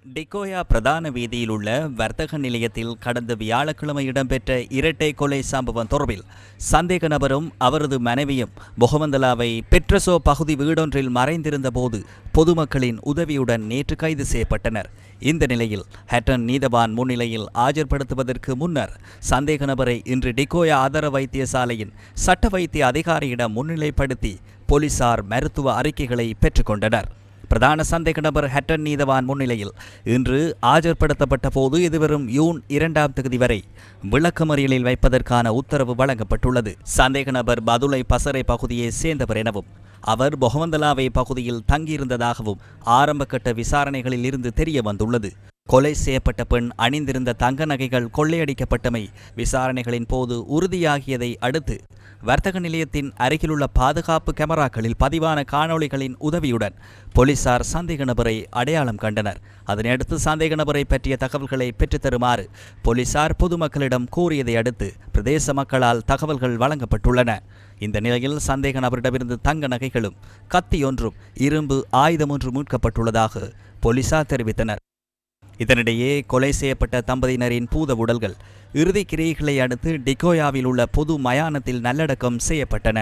டிகோயா பிரதான வீதியில் உள்ள வர்த்தக நிலையத்தில் கடந்த வியாழக்கிழமை இடம்பெற்ற இரட்டை கொலை சம்பவம் தொடர்பில் சந்தேக நபரும் அவரது மனைவியும் பொகவந்தலாவை பெட்ரசோ பகுதி வீடொன்றில் மறைந்திருந்த போது பொதுமக்களின் உதவியுடன் நேற்று கைது செய்யப்பட்டனர். இந்த நிலையில் ஹட்டன் நீதவான் முன்னிலையில் ஆஜர்படுத்துவதற்கு முன்னர் சந்தேக நபரை இன்று டிகோயா ஆதார வைத்தியசாலையின் சட்ட வைத்திய அதிகாரியிடம் முன்னிலைப்படுத்தி போலீசார் மருத்துவ அறிக்கைகளை பெற்றுக்கொண்டனர். பிரதான சந்தேக நபர் ஹட்டன் நீதவான் முன்னிலையில் இன்று ஆஜர்படுத்தப்பட்ட போது எதிர்வரும் ஜூன் 2 வரை விளக்கமறியலில் வைப்பதற்கான உத்தரவு வழங்கப்பட்டுள்ளது. சந்தேக நபர் பதுளை பசறை பகுதியை சேர்ந்தவர் எனவும் அவர் பொகவந்தலாவை பகுதியில் தங்கியிருந்ததாகவும் ஆரம்பகட்ட விசாரணைகளில் இருந்து தெரிய வந்துள்ளது. கொலை செய்யப்பட்ட பெண் அணிந்திருந்த தங்க நகைகள் கொள்ளையடிக்கப்பட்டமை விசாரணைகளின் போது உறுதியாகியதை அடுத்து வர்த்தக நிலையத்தின் அருகிலுள்ள பாதுகாப்பு கேமராக்களில் பதிவான காணொளிகளின் உதவியுடன் போலீசார் சந்தேக நபரை அடையாளம் கண்டனர். அதனையடுத்து சந்தேக நபரை பற்றிய தகவல்களை பெற்றுத்தருமாறு போலீசார் பொதுமக்களிடம் கூறியதை அடுத்து பிரதேச மக்களால் தகவல்கள் வழங்கப்பட்டுள்ளன. இந்த நிலையில் சந்தேக நபரிடமிருந்து தங்க நகைகளும் கத்தியொன்றும் இரும்பு ஆயுதம் ஒன்று மீட்கப்பட்டுள்ளதாக போலீசார் தெரிவித்தனர். இதனிடையே கொலை செய்யப்பட்ட தம்பதியினரின் பூத உடல்கள் இறுதி கிரியைகளை அடுத்து டிகோயாவில் உள்ள பொது மயானத்தில் நல்லடக்கம் செய்யப்பட்டன.